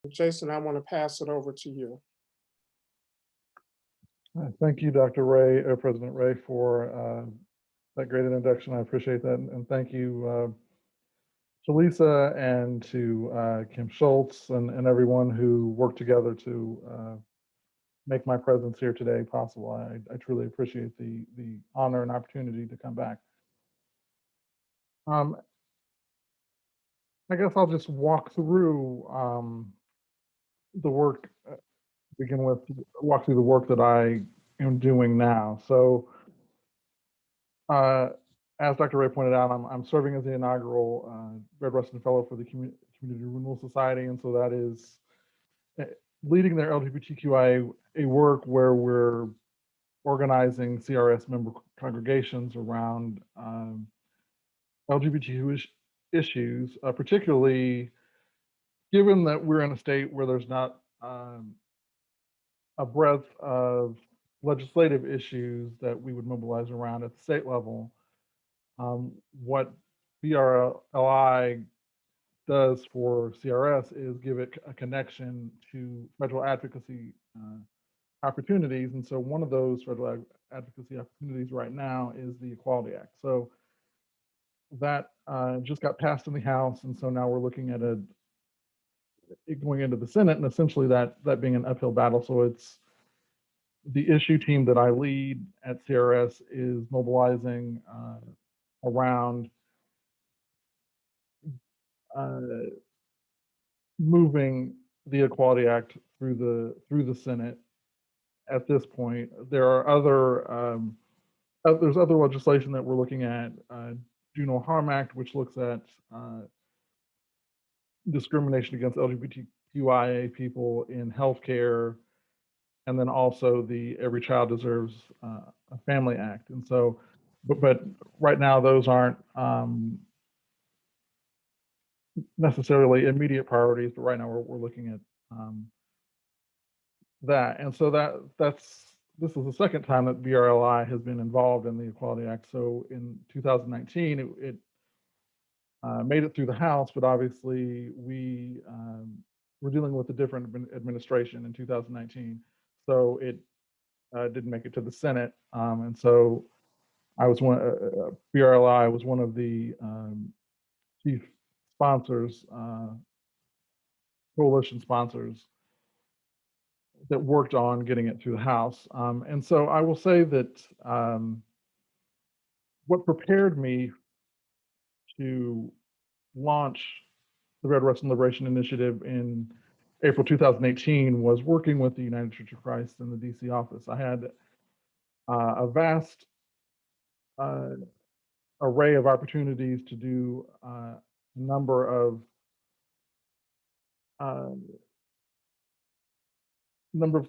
Jason, I want to pass it over to you. Thank you, Dr. Ray, President Ray, for that great introduction. I appreciate that. And thank you to Lisa and to Kim Schultz and everyone who worked together to make my presence here today possible. I truly appreciate the honor and opportunity to come back. I guess I'll just walk through the work, begin with walk through the work that I am doing now. So as Dr. Ray pointed out, I'm serving as the inaugural Red Rustin Fellow for the Community Renewal Society, and so that is leading their LGBTQIA work where we're organizing CRS member congregations around LGBTQ issues, particularly given that we're in a state where there's not a breadth of legislative issues that we would mobilize around at the state level. What BRLI does for CRS is give it a connection to federal advocacy opportunities. And so one of those federal advocacy opportunities right now is the Equality Act. So that just got passed in the House. And so now we're looking at it going into the Senate, and essentially that being an uphill battle. So it's the issue team that I lead at CRS is mobilizing around moving the Equality Act through the Senate. At this point, there are there's other legislation that we're looking at. Do No Harm Act, which looks at discrimination against LGBTQIA people in healthcare, and then also the Every Child Deserves a Family Act. And so, but right now those aren't necessarily immediate priorities, but right now we're looking at that. And so this is the second time that BRLI has been involved in the Equality Act. So in 2019, it made it through the House, but obviously we were dealing with a different administration in 2019. So it didn't make it to the Senate. And so I was BRLI was one of the chief sponsors, coalition sponsors that worked on getting it through the House. And so I will say that what prepared me to launch the Red Rustin Liberation Initiative in April 2018 was working with the United Church of Christ in the DC office. I had a vast array of opportunities to do a number of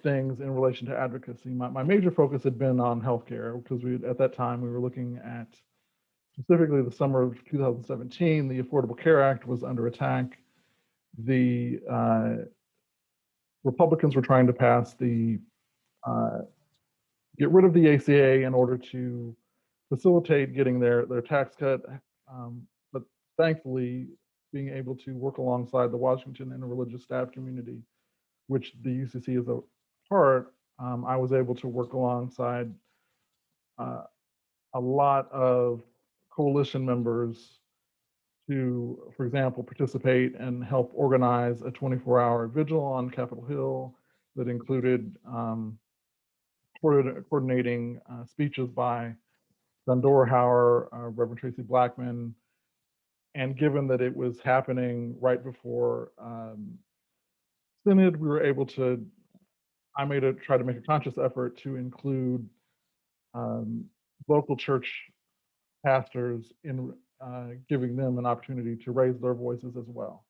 things in relation to advocacy. My major focus had been on healthcare because at that time we were looking at specifically the summer of 2017, the Affordable Care Act was under attack. The Republicans were trying to pass get rid of the ACA in order to facilitate getting their tax cut. But thankfully, being able to work alongside the Washington interreligious staff community, which the UCC is a part, I was able to work alongside a lot of coalition members to, for example, participate and help organize a 24-hour vigil on Capitol Hill that included coordinating speeches by John Dorhauer, Reverend Tracy Blackman, and given that it was happening right before Synod, we were able to, try to make a conscious effort to include local church pastors in giving them an opportunity to raise their voices as well.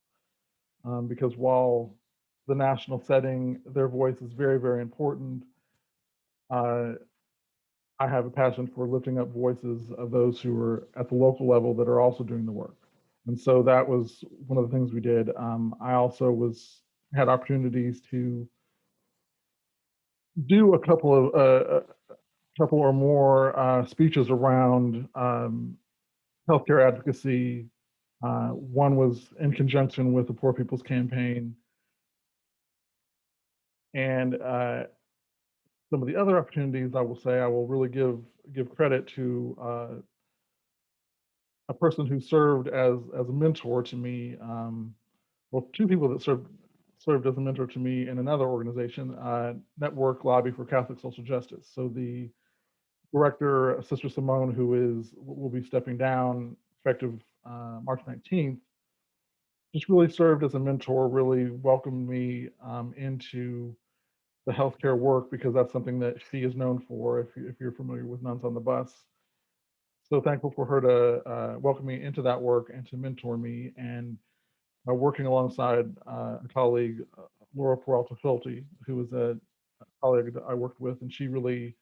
Because while the national setting, their voice is very, very important, I have a passion for lifting up voices of those who are at the local level that are also doing the work. And so that was one of the things we did. I also had opportunities to do a couple or more speeches around healthcare advocacy. One was in conjunction with the Poor People's Campaign And some of the other opportunities, I will say, I will really give credit to a person who served as a mentor to me. Well, two people that served as a mentor to me in another organization, Network Lobby for Catholic Social Justice. So the director, Sister Simone, who will be stepping down effective March 19th, just really served as a mentor, really welcomed me into the healthcare work, because that's something that she is known for, if you're familiar with Nuns on the Bus. So thankful for her to welcome me into that work and to mentor me, and working alongside a colleague, Laura Peralta Filty, who was a colleague that I worked with, and she really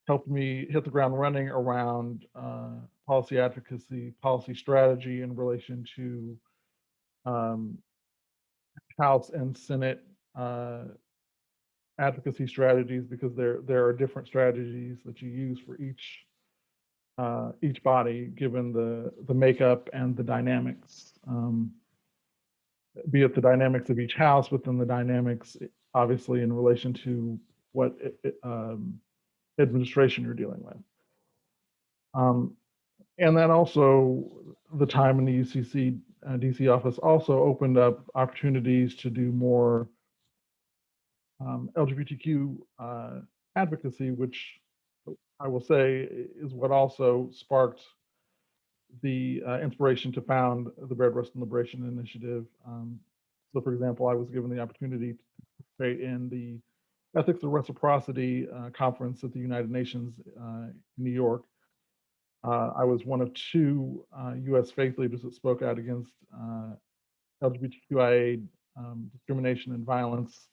helped me hit the ground running around policy advocacy, policy strategy in relation to um, House and Senate advocacy strategies, because there are different strategies that you use for each body, given the makeup and the dynamics, be it the dynamics of each house, but then the dynamics, obviously, in relation to what administration you're dealing with. And then also the time in the UCC DC office also opened up opportunities to do more LGBTQ advocacy, which I will say is what also sparked the inspiration to found the Bread, Rest, and Liberation Initiative. So, for example, I was given the opportunity to participate in the Ethics of Reciprocity conference at the United Nations in New York. I was one of two US faith leaders that spoke out against LGBTQIA discrimination and violence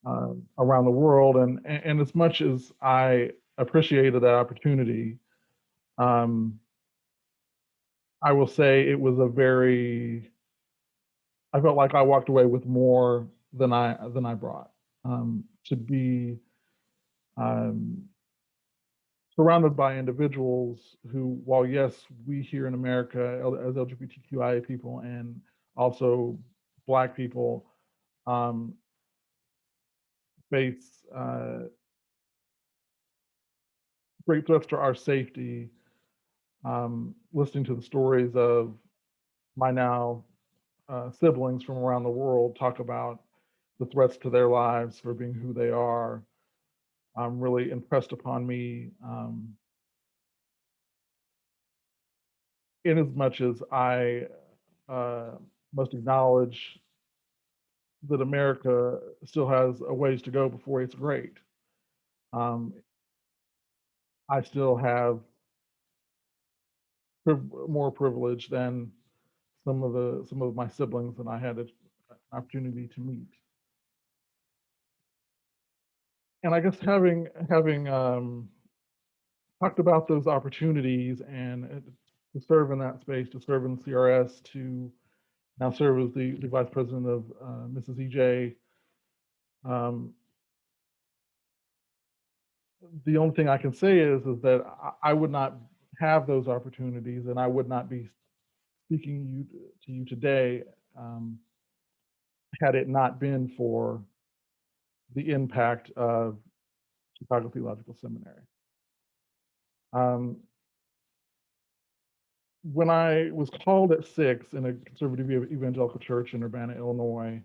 around the world. And as much as I appreciated that opportunity, I will say it was I felt like I walked away with more than I brought. To be um, surrounded by individuals who, while yes, we here in America as LGBTQIA people and also Black people um, face great threats to our safety, listening to the stories of my now siblings from around the world talk about the threats to their lives for being who they are, really impressed upon me. In as much as I must acknowledge that America still has a ways to go before it's great, um, I still have more privilege than some of my siblings that I had an opportunity to meet. And I guess having talked about those opportunities and to serve in that space, to serve in CRS, to now serve as the vice president of Mrs. EJ. The only thing I can say is that I would not have those opportunities, and I would not be speaking to you today had it not been for the impact of Chicago Theological Seminary. When I was called at 6 in a conservative evangelical church in Urbana, Illinois,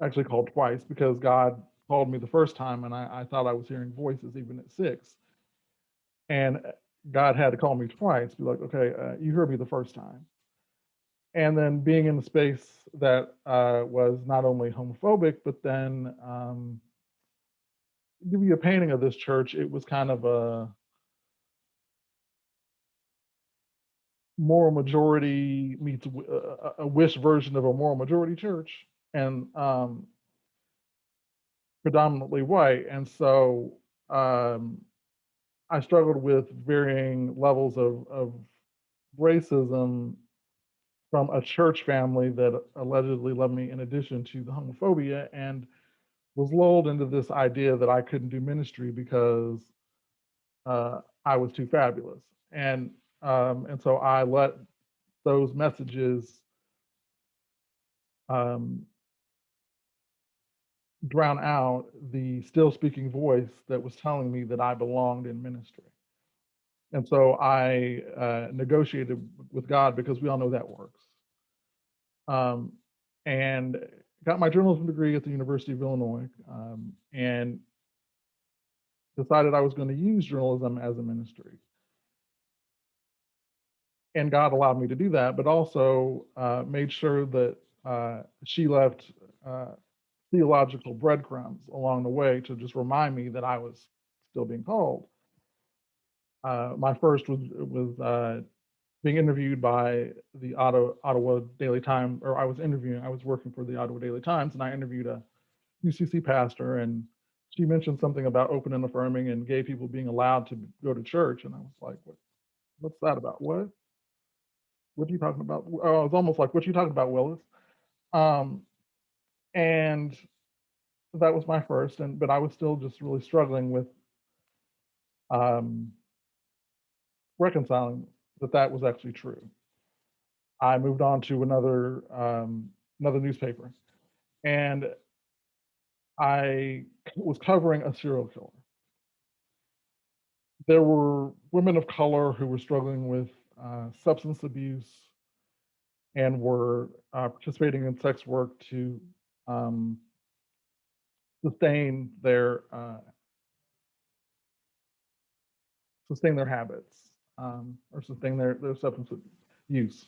actually called twice, because God called me the first time and I thought I was hearing voices even at 6. And God had to call me twice, be like, okay, you heard me the first time. And then being in a space that was not only homophobic, but then give you a painting of this church, it was kind of a moral majority meets a wish version of a moral majority church, and predominantly white. And so I struggled with varying levels of racism from a church family that allegedly loved me, in addition to the homophobia, and was lulled into this idea that I couldn't do ministry because I was too fabulous. And so I let those messages drown out the still speaking voice that was telling me that I belonged in ministry. And so I negotiated with God, because we all know that works. And got my journalism degree at the University of Illinois, and decided I was going to use journalism as a ministry. And God allowed me to do that, but also made sure that she left theological breadcrumbs along the way to just remind me that I was still being called. My first was being interviewed by the Ottawa Daily Times, or I was working for the Ottawa Daily Times, and I interviewed a UCC pastor, and she mentioned something about open and affirming and gay people being allowed to go to church. And I was like, what's that about? What are you talking about? Oh, it's almost like, what are you talking about, Willis? Um, and that was my first, but I was still just really struggling with um, reconciling that was actually true. I moved on to another newspaper, and I was covering a serial killer. There were women of color who were struggling with substance abuse and were participating in sex work to um, sustain their habits, or sustain their substance use.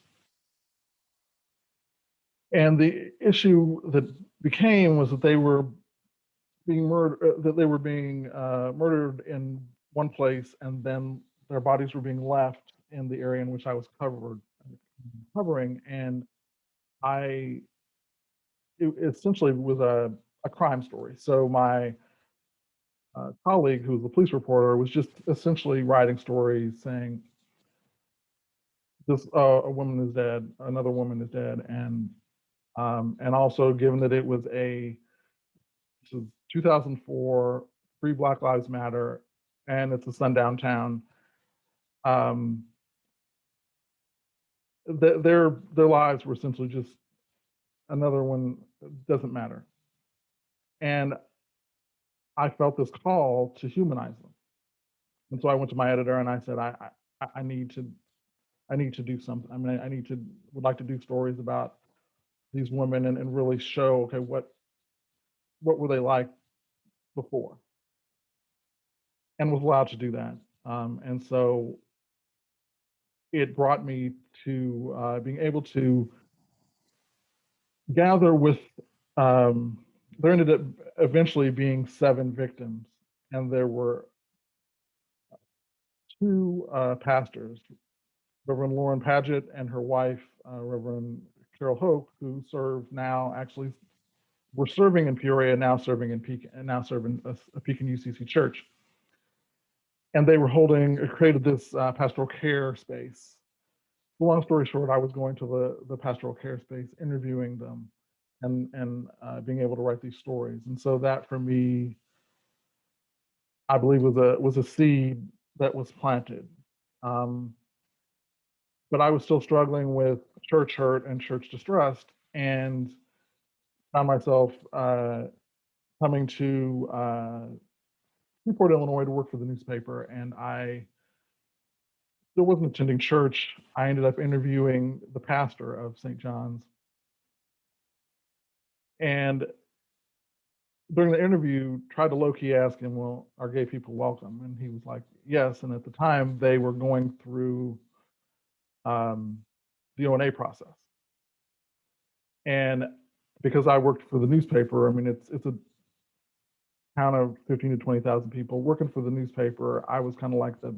And the issue that became was that they were being murdered in one place, and then their bodies were being left in the area in which I was covering, and it essentially was a crime story. So my colleague, who was the police reporter, was just essentially writing stories saying, this a woman is dead, another woman is dead, and also, given that it was this is 2004, Free Black Lives Matter, and it's a sundown town. Their lives were essentially just another one, doesn't matter. And I felt this call to humanize them. And so I went to my editor and I said, I need to do something. I mean, would like to do stories about these women and really show, okay, what were they like before? And was allowed to do that. And so it brought me to being able to gather with, there ended up eventually being 7 victims, and there were 2 pastors, Reverend Lauren Paget and her wife, Reverend Carol Hoke, who were serving in Peoria, now serving in Pekin, and now serving a Pekin UCC church. And they were created this pastoral care space. Long story short, I was going to the pastoral care space, interviewing them, and being able to write these stories. And so that, for me, I believe was a seed that was planted. But I was still struggling with church hurt and church distrust, and found myself coming to Newport, Illinois, to work for the newspaper. And I still wasn't attending church. I ended up interviewing the pastor of St. John's. And during the interview, tried to low-key ask him, well, are gay people welcome? And he was like, yes. And at the time, they were going through the O&A process. And because I worked for the newspaper, I mean, it's a town of 15 to 20,000 people. Working for the newspaper, I was kind of like the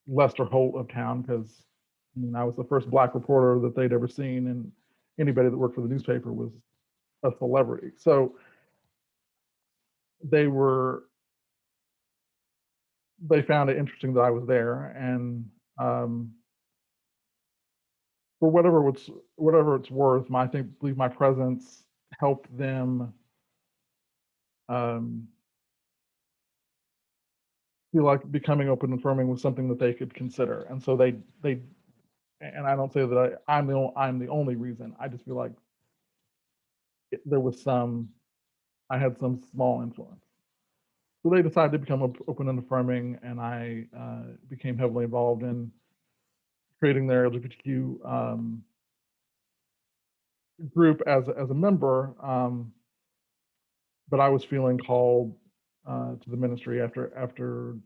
Lester Holt of town, because I was the first Black reporter that they'd ever seen, and anybody that worked for the newspaper was a celebrity. So they found it interesting that I was there, and for whatever it's worth, I believe my presence helped them feel like becoming open and affirming was something that they could consider. And so they and I don't say that I'm the only reason. I just feel like there was I had some small influence. So they decided to become open and affirming, and I became heavily involved in creating their LGBTQ group as a member. But I was feeling called to the ministry after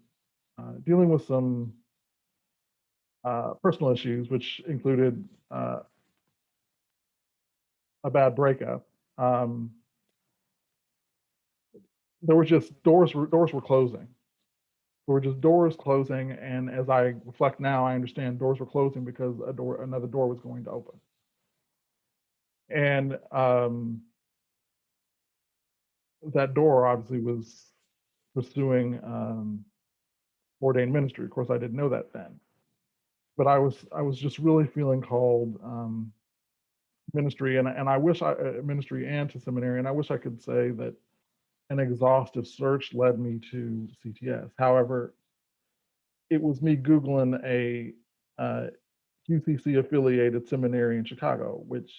dealing with some personal issues, which included a bad breakup. There were just doors were closing. There were just doors closing, and as I reflect now, I understand doors were closing because another door was going to open. And that door obviously was pursuing ordained ministry. Of course, I didn't know that then, but I was just really feeling called ministry, and I wish ministry and to seminary, and I wish I could say that an exhaustive search led me to CTS. However, it was me Googling a UCC affiliated seminary in Chicago, which,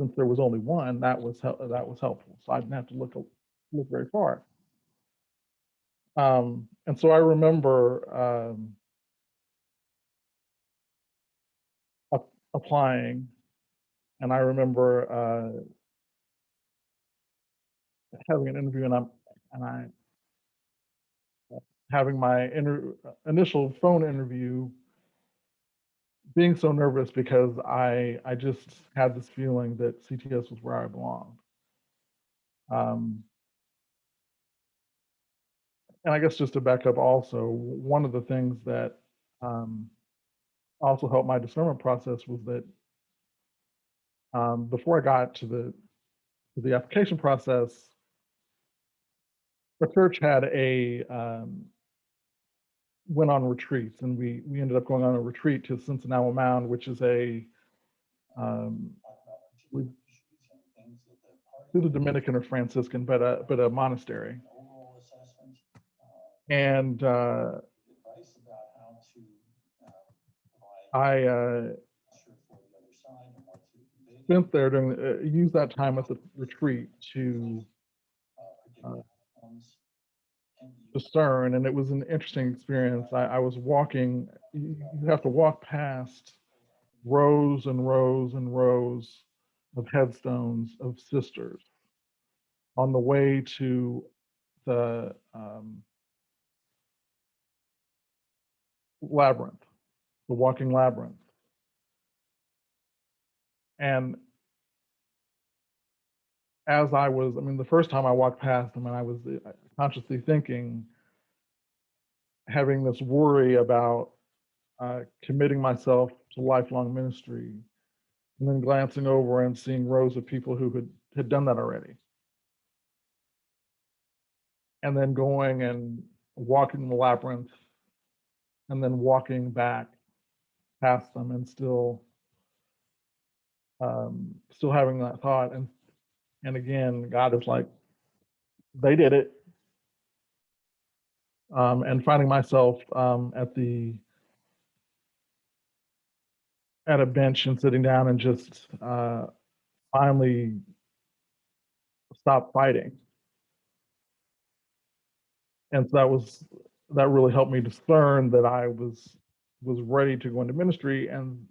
since there was only one, that was helpful. So I didn't have to look very far. And so I remember applying, and I remember having an interview, and I having my initial phone interview, being so nervous because I just had this feeling that CTS was where I belonged. And I guess just to back up also, one of the things that also helped my discernment process was that before I got to the application process, the church had went on retreats, and we ended up going on a retreat to Cincinnati Mound, which is to the Dominican or Franciscan, but a monastery. And I spent there used that time at the retreat to discern, and it was an interesting experience. I was walking. You have to walk past rows and rows and rows of headstones of sisters on the way to the labyrinth, the walking labyrinth. And as the first time I walked past them, and I was consciously thinking, having this worry about committing myself to lifelong ministry, and then glancing over and seeing rows of people who had done that already. And then going and walking the labyrinth, and then walking back past them, and still having that thought. And again, God is like, they did it. And finding myself at a bench and sitting down and just finally stop fighting. And so that really helped me discern that I was ready to go into ministry and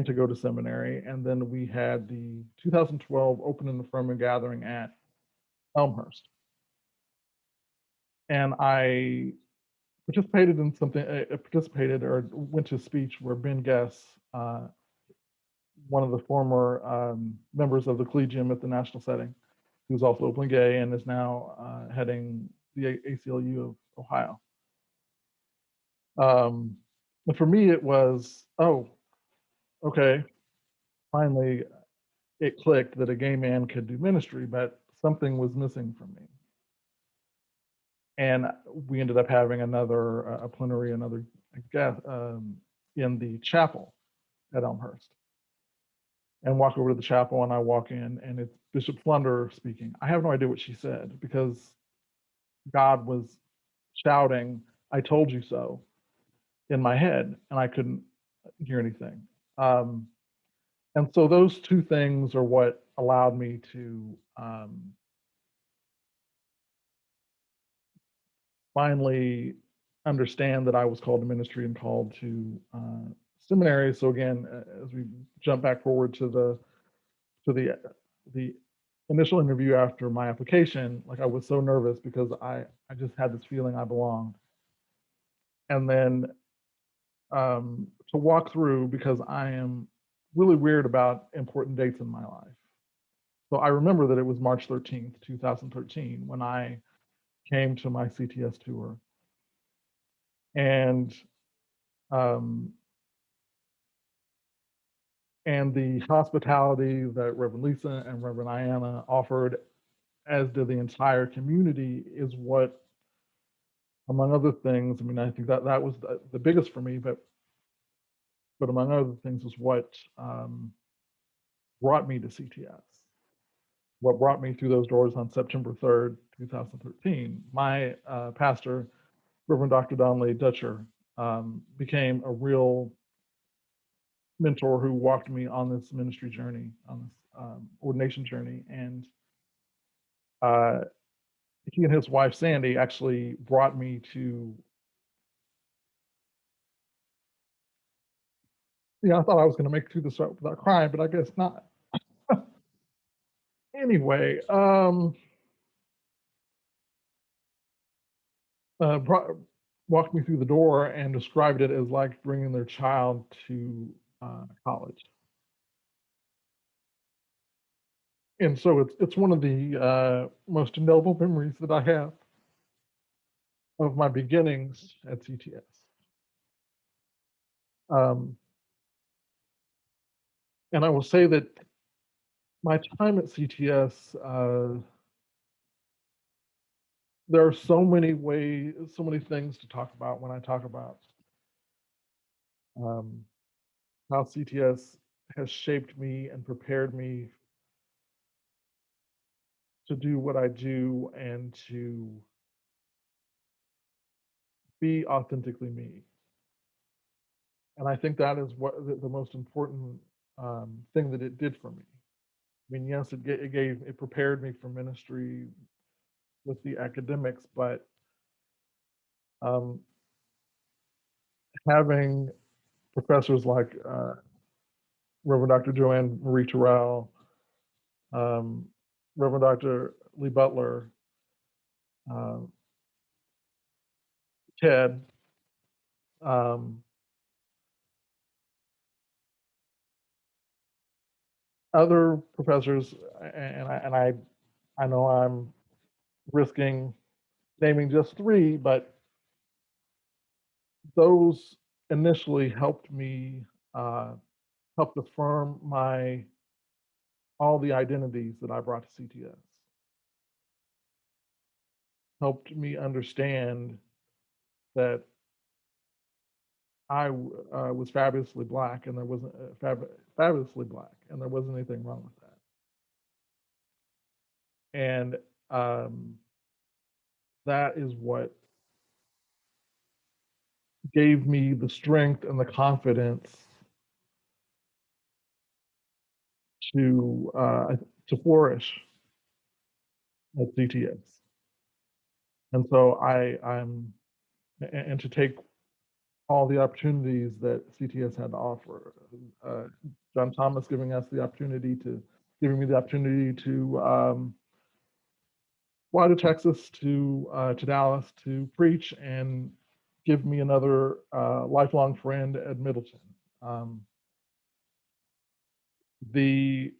to go to seminary. And then we had the 2012 Open and Affirming Gathering at Elmhurst. And I participated in something, or went to a speech where Ben Guess, one of the former members of the Collegium at the national setting, who's also openly gay and is now heading the ACLU of Ohio. But for me, it was, oh, okay, finally it clicked that a gay man could do ministry, but something was missing from me. And we ended up having a plenary, in the chapel at Elmhurst. And walk over to the chapel, and I walk in, and it's Bishop Flunder speaking. I have no idea what she said, because God was shouting, "I told you so," in my head, and I couldn't hear anything. And so those two things are what allowed me to finally understand that I was called to ministry and called to seminary. So again, as we jump back forward to the initial interview after my application, like I was so nervous because I just had this feeling I belonged. And then to walk through, because I am really weird about important dates in my life. So I remember that it was March 13th, 2013, when I came to my CTS tour. And um, and the hospitality that Reverend Lisa and Reverend Iana offered, as did the entire community, is what, among other things, I mean, I think that that was the biggest for me, but among other things, is what brought me to CTS. What brought me through those doors on September 3rd, 2013. My pastor, Reverend Dr. Donnelly Dutcher, became a real mentor who walked me on this ministry journey, on this ordination journey. And uh, he and his wife, Sandy, actually brought me to, I thought I was going to make it through this without crying, but I guess not. Anyway, walked me through the door and described it as like bringing their child to college. And so it's one of the most indelible memories that I have of my beginnings at CTS. And I will say that my time at CTS, there are so many ways, so many things to talk about when I talk about how CTS has shaped me and prepared me to do what I do and to be authentically me. And I think that is what the most important thing that it did for me. I mean, yes, it prepared me for ministry with the academics, but um, having professors like Reverend Dr. Joanne Marie Terrell, um, Reverend Dr. Lee Butler, uh, Ted, um, other professors, and I know I'm risking naming just three, but those initially helped me helped affirm my all the identities that I brought to CTS. Helped me understand that I was fabulously black, and there wasn't fabulously black, and there wasn't anything wrong with that. And that is what gave me the strength and the confidence to flourish at CTS. And so I'm and to take all the opportunities that CTS had to offer. John Thomas giving me the opportunity to fly to Texas, to Dallas to preach, and give me another lifelong friend at Middleton. The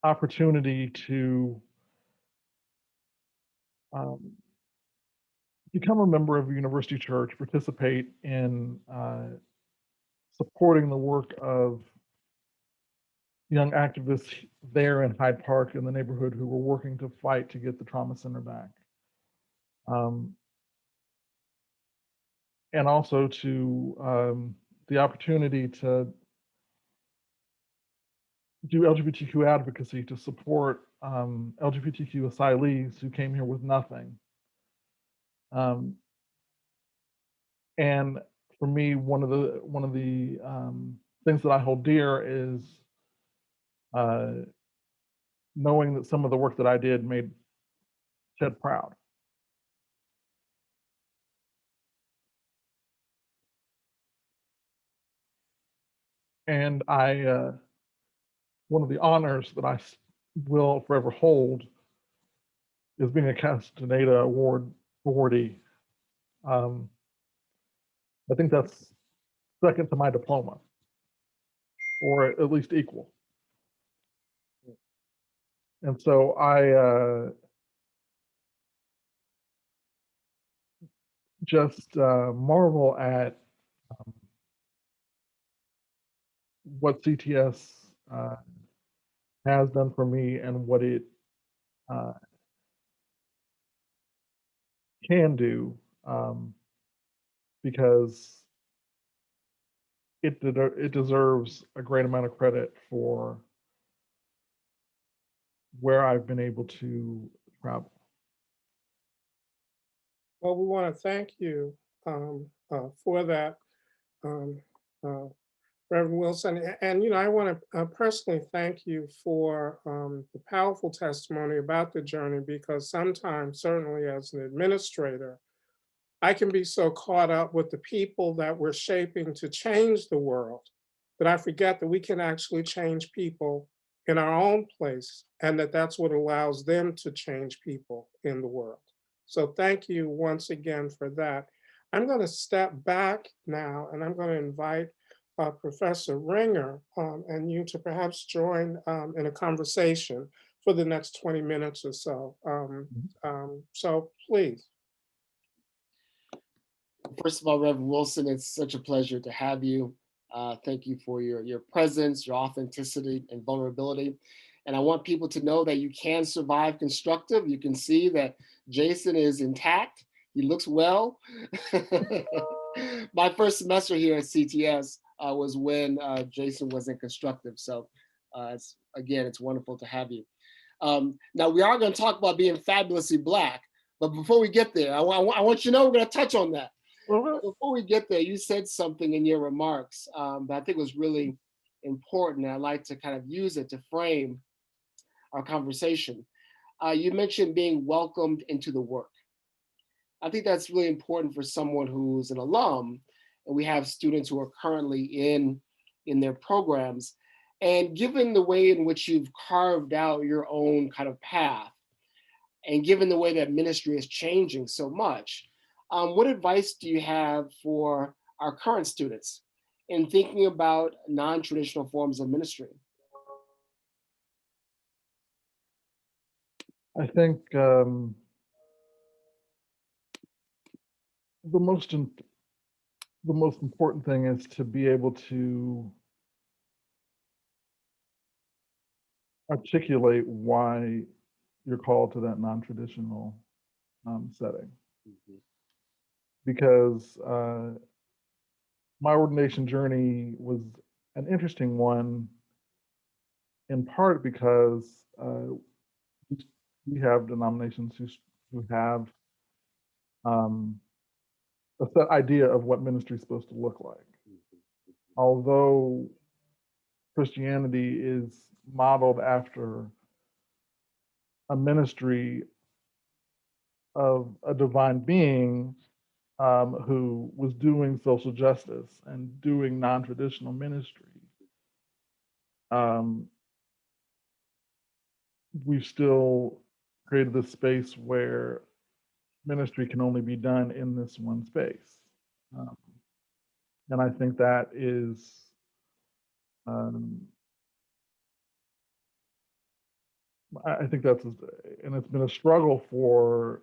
opportunity to um, become a member of a university church, participate in supporting the work of young activists there in Hyde Park in the neighborhood who were working to fight to get the trauma center back. And also to the opportunity to do LGBTQ advocacy to support LGBTQ asylees who came here with nothing. And for me, one of the things that I hold dear is knowing that some of the work that I did made Ched proud. And one of the honors that I will forever hold is being a Castaneda awardee. I think that's second to my diploma, or at least equal. And so I just marvel at what CTS has done for me and what it can do, because it deserves a great amount of credit for where I've been able to travel. Well, we want to thank you for that, um, uh, Reverend Wilson. And, I want to personally thank you for the powerful testimony about the journey, because sometimes, certainly as an administrator, I can be so caught up with the people that we're shaping to change the world that I forget that we can actually change people in our own place, and that's what allows them to change people in the world. So thank you once again for that. I'm going to step back now, and I'm going to invite Professor Ringer and you to perhaps join in a conversation for the next 20 minutes or so. So please. First of all, Reverend Wilson, it's such a pleasure to have you. Thank you for your presence, your authenticity, and vulnerability. And I want people to know that you can survive constructive. You can see that Jason is intact. He looks well. My first semester here at CTS was when Jason was in constructive. So it's wonderful to have you. Now we are going to talk about being fabulously Black, but before we get there, I want you to know we're going to touch on that. Before we get there, you said something in your remarks that I think was really important, and I'd like to kind of use it to frame our conversation. You mentioned being welcomed into the work. I think that's really important for someone who's an alum, and we have students who are currently in their programs. And given the way in which you've carved out your own kind of path, and given the way that ministry is changing so much, what advice do you have for our current students in thinking about non-traditional forms of ministry? I think the most important thing is to be able to articulate why you're called to that non-traditional setting. Mm-hmm. Because my ordination journey was an interesting one, in part because we have denominations who have a set idea of what ministry is supposed to look like. Although Christianity is modeled after a ministry of a divine being who was doing social justice and doing non-traditional ministry, we've still created this space where ministry can only be done in this one space. And I think that is I think that's, and it's been a struggle for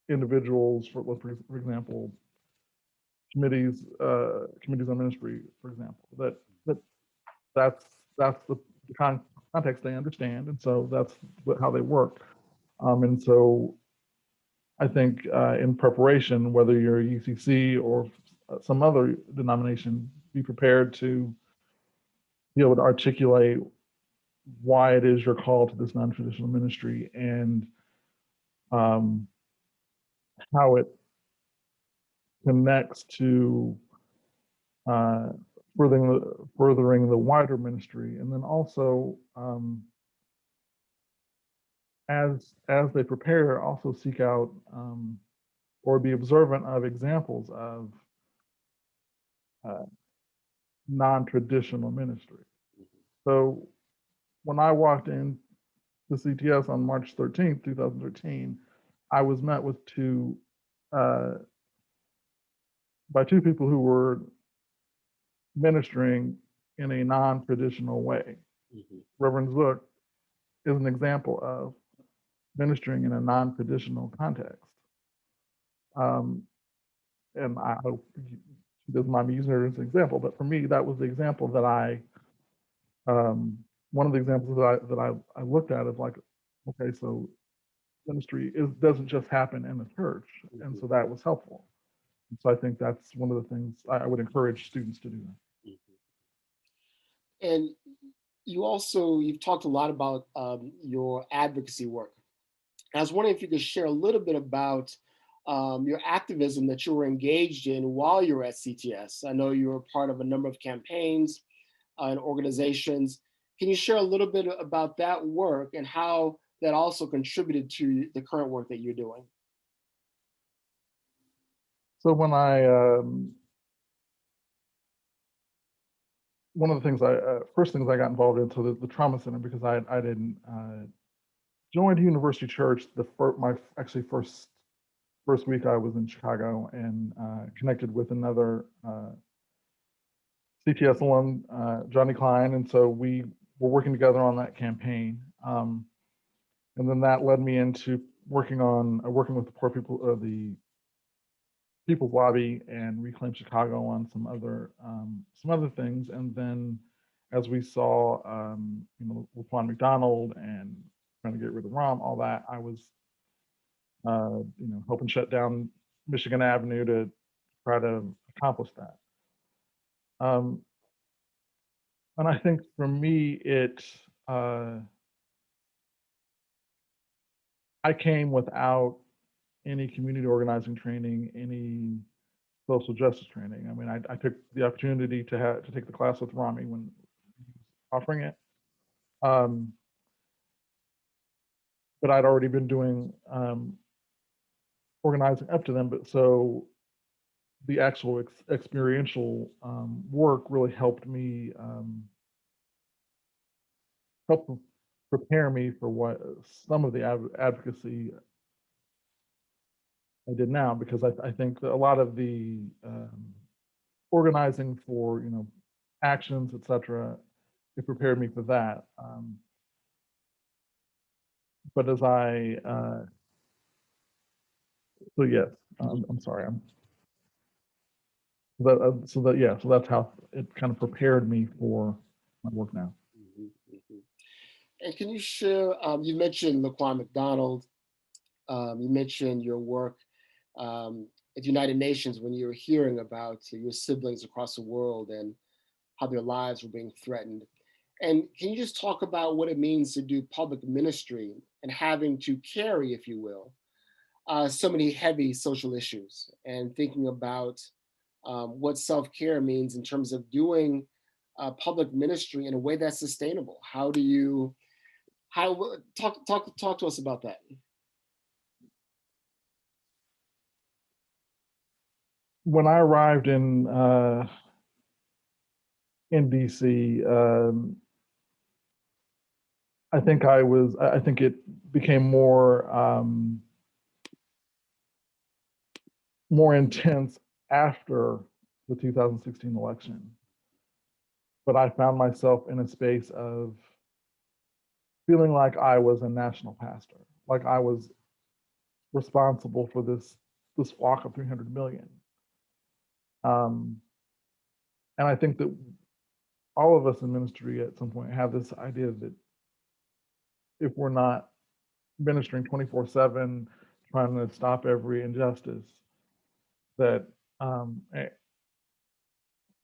individuals, for example, committees on ministry, for example, that's the context they understand, and so that's how they work. And so I think in preparation, whether you're a UCC or some other denomination, be prepared to be able to articulate why it is you're called to this non-traditional ministry, and how it connects to furthering the wider ministry, and then also as they prepare, also seek out or be observant of examples of non-traditional ministry. So when I walked in the CTS on March 13th, 2013, I was met with by two people who were ministering in a non-traditional way. Reverend Zook is an example of ministering in a non-traditional context. And I hope she doesn't mind me using her as an example, but for me, that was the example that one of the examples that I looked at of like, okay, so ministry doesn't just happen in the church. And so that was helpful. And so I think that's one of the things I would encourage students to do that. And you've talked a lot about your advocacy work. I was wondering if you could share a little bit about your activism that you were engaged in while you were at CTS. I know you were part of a number of campaigns and organizations. Can you share a little bit about that work and how that also contributed to the current work that you're doing? So when one of the things first things I got involved in, so the trauma center, because I didn't joined University Church my first week I was in Chicago, and connected with another CTS alum, Johnny Klein, and so we were working together on that campaign, and then that led me into working with the poor people of the People's Lobby and Reclaim Chicago on some other things, and then as we saw, LaQuan McDonald and trying to get rid of Rom, all that, I was helping shut down Michigan Avenue to try to accomplish that. And I think for me, I came without any community organizing training, any social justice training. I mean, I took the opportunity to take the class with Rami when he was offering it. But I'd already been doing organizing up to them, but so the actual experiential work really helped me help prepare me for what some of the advocacy I did now, because I think that a lot of the organizing for actions, etc., it prepared me for that. But as so yes, I'm sorry, so that's how it kind of prepared me for my work now. And can you share, you mentioned LaQuan McDonald, you mentioned your work at the United Nations when you were hearing about your siblings across the world and how their lives were being threatened. And can you just talk about what it means to do public ministry and having to carry, if you will, so many heavy social issues, and thinking about what self-care means in terms of doing public ministry in a way that's sustainable? Talk to us about that. When I arrived in DC, I think it became more intense after the 2016 election. But I found myself in a space of feeling like I was a national pastor, like I was responsible for this flock of 300 million. And I think that all of us in ministry at some point have this idea that if we're not ministering 24/7, trying to stop every injustice, that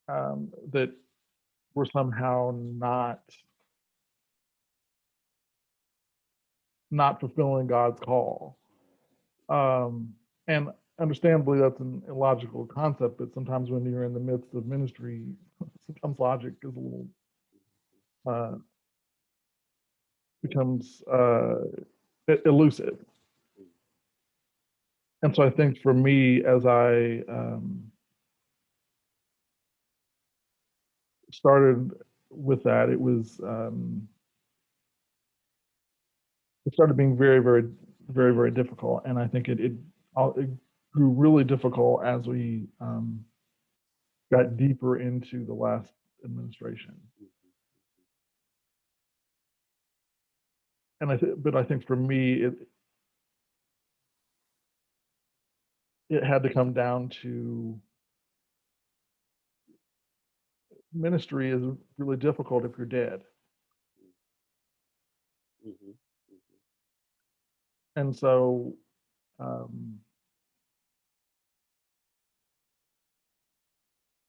that we're somehow not fulfilling God's call. And understandably, that's an illogical concept, but sometimes when you're in the midst of ministry, sometimes logic is a little, becomes elusive. And so I think for me, as I started with that, it was, it started being very, very, very, very difficult. And I think it grew really difficult as we got deeper into the last administration. And but I think for me, it had to come down to ministry is really difficult if you're dead. And so,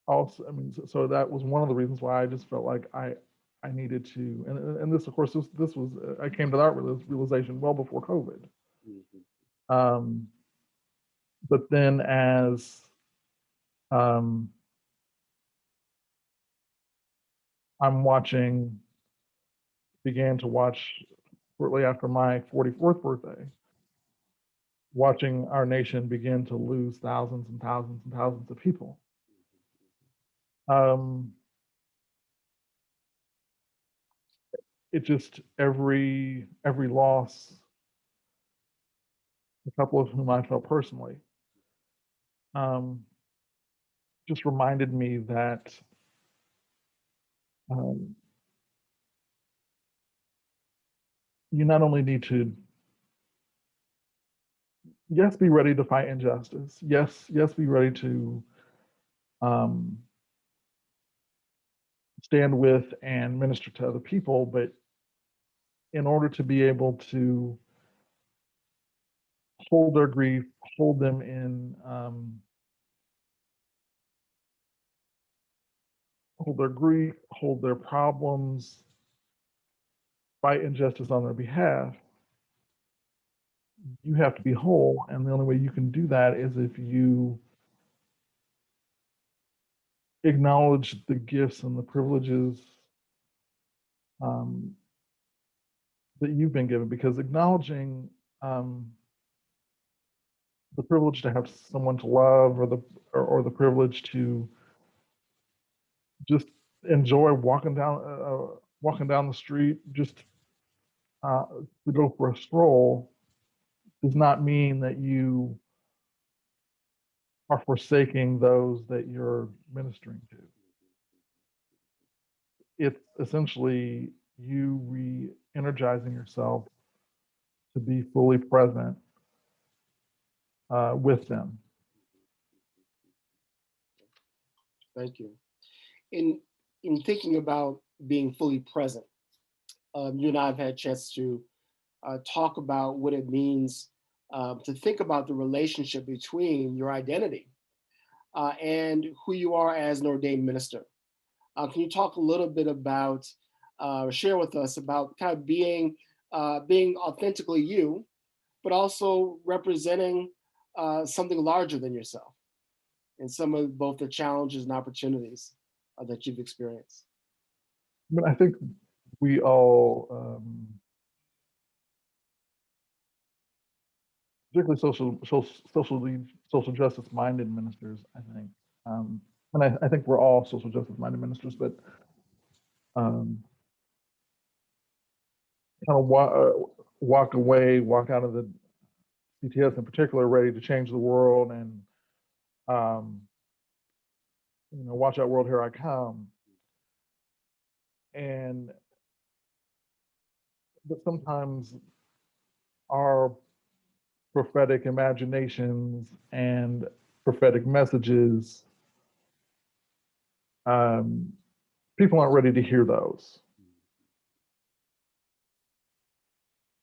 also, I mean, so that was one of the reasons why I just felt like I needed to, and this, of course, this was, I came to that realization well before COVID. But then as began to watch shortly after my 44th birthday, watching our nation begin to lose thousands and thousands and thousands of people. It just, every loss, a couple of whom I felt personally, just reminded me that you not only need to, yes, be ready to fight injustice. Yes, be ready to stand with and minister to other people, but in order to be able to hold their grief, hold them in, hold their grief, hold their problems, fight injustice on their behalf, you have to be whole. And the only way you can do that is if you acknowledge the gifts and the privileges that you've been given, because acknowledging the privilege to have someone to love, or the privilege to just enjoy walking down the street, just to go for a stroll, does not mean that you are forsaking those that you're ministering to. It's essentially you re-energizing yourself to be fully present with them. Thank you. In thinking about being fully present, you and I have had a chance to talk about what it means to think about the relationship between your identity and who you are as an ordained minister. Can you talk a little bit about, share with us about kind of being authentically you, but also representing something larger than yourself, and some of both the challenges and opportunities that you've experienced? I mean, I think we all, particularly social justice minded ministers, I think, and I think we're all social justice minded ministers, but kind of walk out of the CTS in particular, ready to change the world, and watch out, world, here I come. But sometimes our prophetic imaginations and prophetic messages, people aren't ready to hear those.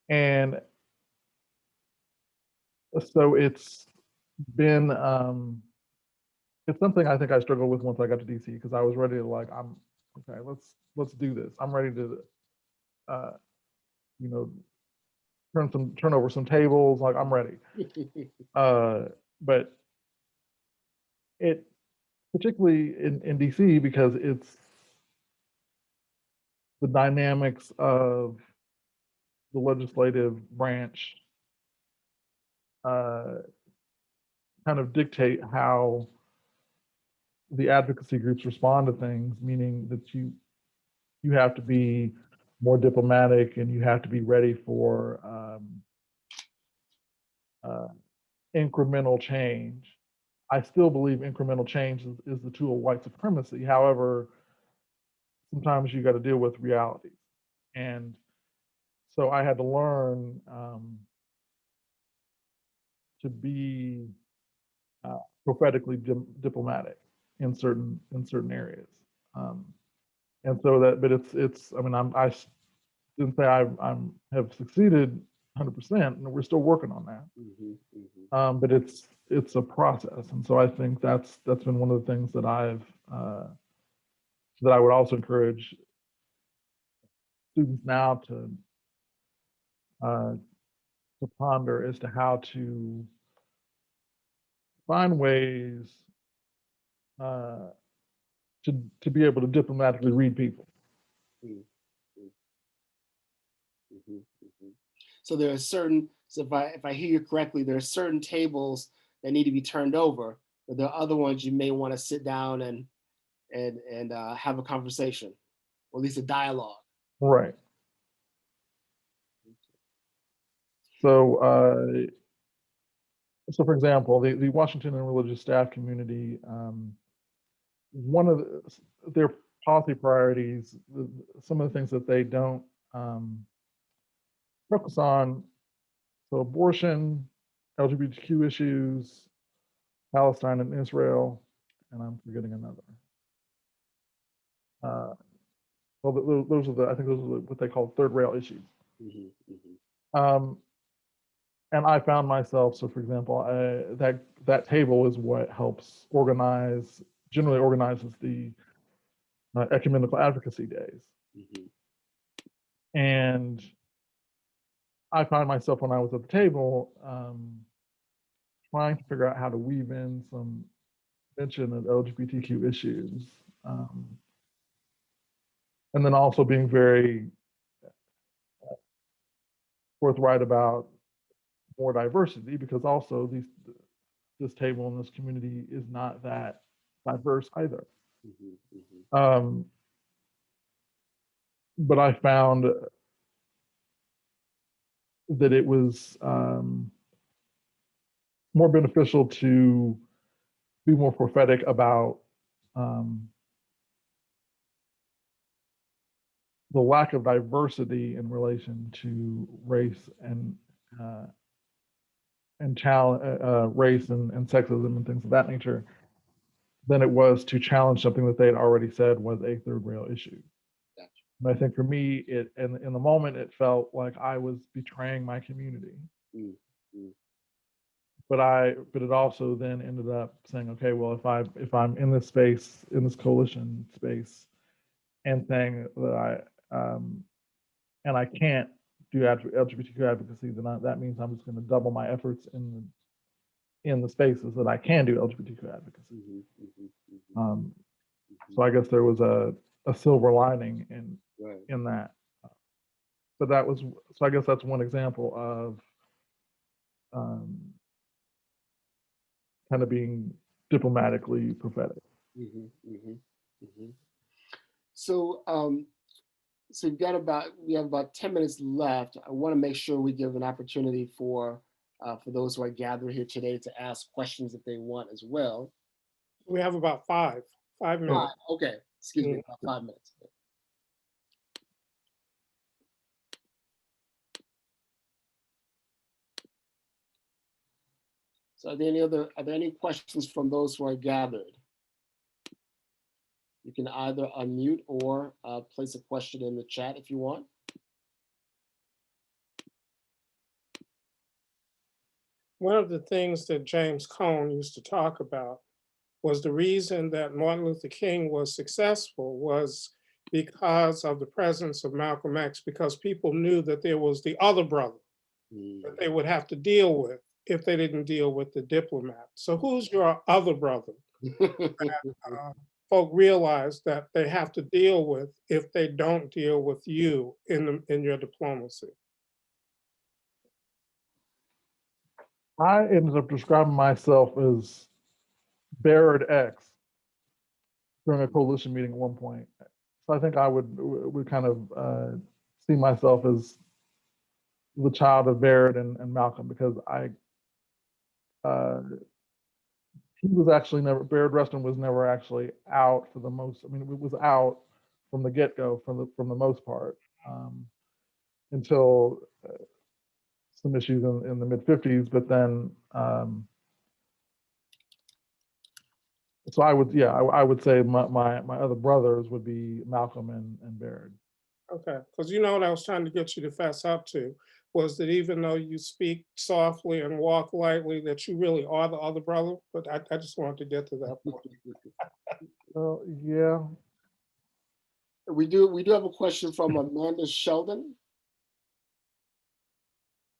And so it's been, it's something I think I struggled with once I got to DC, because I was ready to, like, I'm okay, let's do this. I'm ready to, turn over some tables, like, I'm ready. but it, particularly in DC, because it's the dynamics of the legislative branch kind of dictate how the advocacy groups respond to things, meaning that you have to be more diplomatic and you have to be ready for incremental change. I still believe incremental change is the tool of white supremacy. However, sometimes you got to deal with realities. And so I had to learn to be prophetically diplomatic in certain areas. And so that, but it's. I mean, I didn't say I have succeeded 100%, and we're still working on that. But it's a process, and so I think that's been one of the things that I would also encourage students now to ponder as to how to find ways to be able to diplomatically read people. So there are certain, so if I hear you correctly, there are certain tables that need to be turned over, but there are other ones you may want to sit down and have a conversation, or at least a dialogue. Right. So, so for example, the Washington and religious staff community, one of their policy priorities, some of the things that they don't focus on, so abortion, LGBTQ issues, Palestine and Israel, and I'm forgetting another. Well, those are I think those are what they call third rail issues. And I found myself, so for example, that table is what helps generally organizes the ecumenical advocacy days. And I found myself when I was at the table trying to figure out how to weave in some mention of LGBTQ issues. And then also being very forthright about more diversity, because also this table in this community is not that diverse either. But I found that it was more beneficial to be more prophetic about the lack of diversity in relation to race and race and sexism and things of that nature than it was to challenge something that they had already said was a third rail issue. Gotcha. And I think for me, in the moment, it felt like I was betraying my community. But it also then ended up saying, okay, well, if I'm in this space, in this coalition space, and saying that I can't do LGBTQ advocacy, then that means I'm just going to double my efforts in the spaces that I can do LGBTQ advocacy. So I guess there was a silver lining in that. But so I guess that's one example of kind of being diplomatically prophetic. So, so we have about 10 minutes left. I want to make sure we give an opportunity for those who are gathered here today to ask questions if they want as well. We have about five minutes. Okay, excuse me, about 5 minutes. So are there any questions from those who are gathered? You can either unmute or place a question in the chat if you want. One of the things that James Cone used to talk about was the reason that Martin Luther King was successful was because of the presence of Malcolm X, because people knew that there was the other brother that they would have to deal with. if they didn't deal with the diplomat. So who's your other brother folk realize that they have to deal with if they don't deal with you in your diplomacy? I ended up describing myself as Barrett X during a coalition meeting at one point. So I think I would kind of see myself as the child of Barrett and Malcolm, because he was actually never, Barrett Rustin was never actually out for the most, I mean, it was out from the get-go from the most part, until some issues in the mid-50s, but then, so I would say my other brothers would be Malcolm and Barrett. Okay, because you know what I was trying to get you to fess up to was that even though you speak softly and walk lightly, that you really are the other brother. But I just wanted to get to that point. Well, yeah. We do have a question from Amanda Sheldon.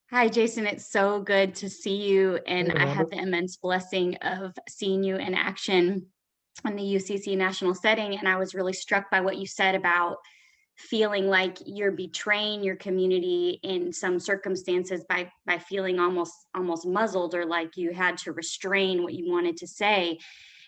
Hi, Jason. It's so good to see you. And Hey, I have Amanda. the immense blessing of seeing you in action on the UCC national setting. And I was really struck by what you said about feeling like you're betraying your community in some circumstances by feeling almost muzzled, or like you had to restrain what you wanted to say.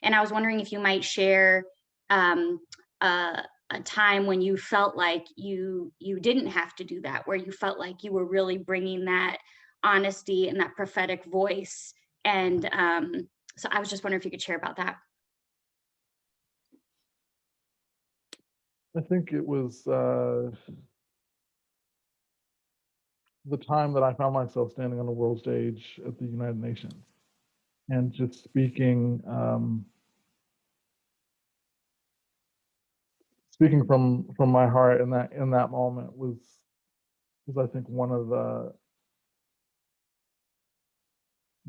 And I was wondering if you might share a time when you felt like you didn't have to do that, where you felt like you were really bringing that honesty and that prophetic voice. And so I was just wondering if you could share about that. I think it was the time that I found myself standing on the world stage at the United Nations and just speaking from my heart in that moment was I think one of the,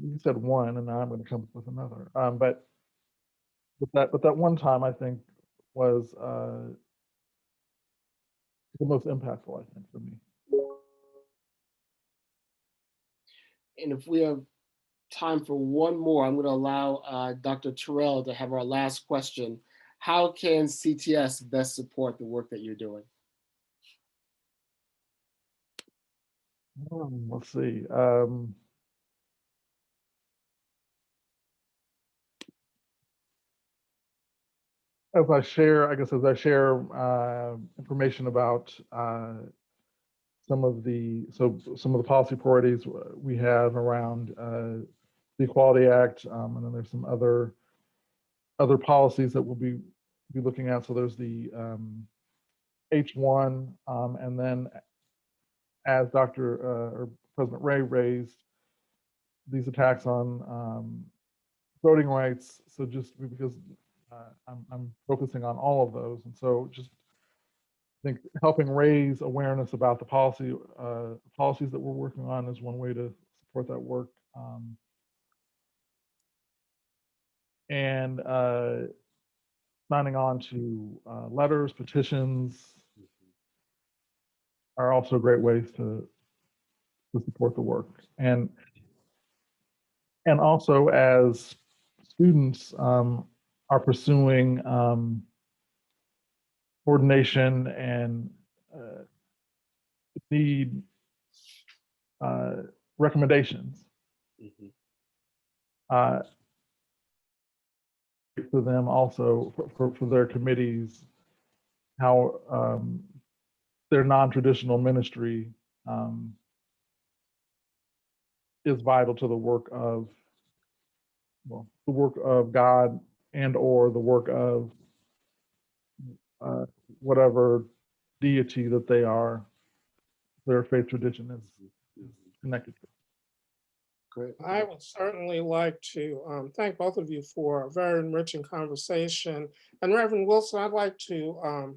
you said one, and now I'm going to come up with another. But that one time I think was the most impactful, I think, for me. And if we have time for one more, I'm going to allow Dr. Terrell to have our last question. How can CTS best support the work that you're doing? Let's see. As I share information about some of the policy priorities we have around the Equality Act, and then there's some other policies that we'll be looking at. So there's the H1, and then as or President Ray raised, these attacks on voting rights. So just because I'm focusing on all of those, and so just think helping raise awareness about the policies that we're working on is one way to support that work. And signing on to letters, petitions are also great ways to support the work. And also as students are pursuing coordination and need recommendations for them also for their committees, how their non-traditional ministry is vital to the work of God and or the work of whatever deity that their faith tradition is connected to. Great. I would certainly like to thank both of you for a very enriching conversation. And Reverend Wilson, I'd like to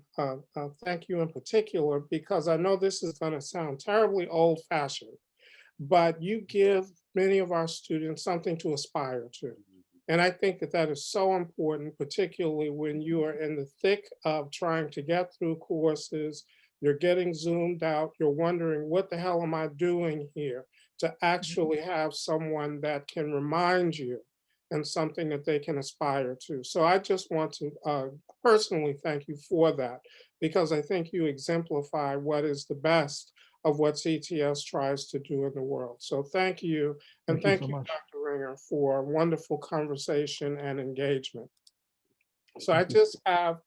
thank you in particular, because I know this is going to sound terribly old-fashioned, but you give many of our students something to aspire to. And I think that that is so important, particularly when you are in the thick of trying to get through courses, you're getting zoomed out, you're wondering, what the hell am I doing here? To actually have someone that can remind you and something that they can aspire to. So I just want to personally thank you for that, because I think you exemplify what is the best of what CTS tries to do in the world. So thank you. And Thank you thank so you, much. Dr. Ringer, for wonderful conversation and engagement. So I Thank you. just have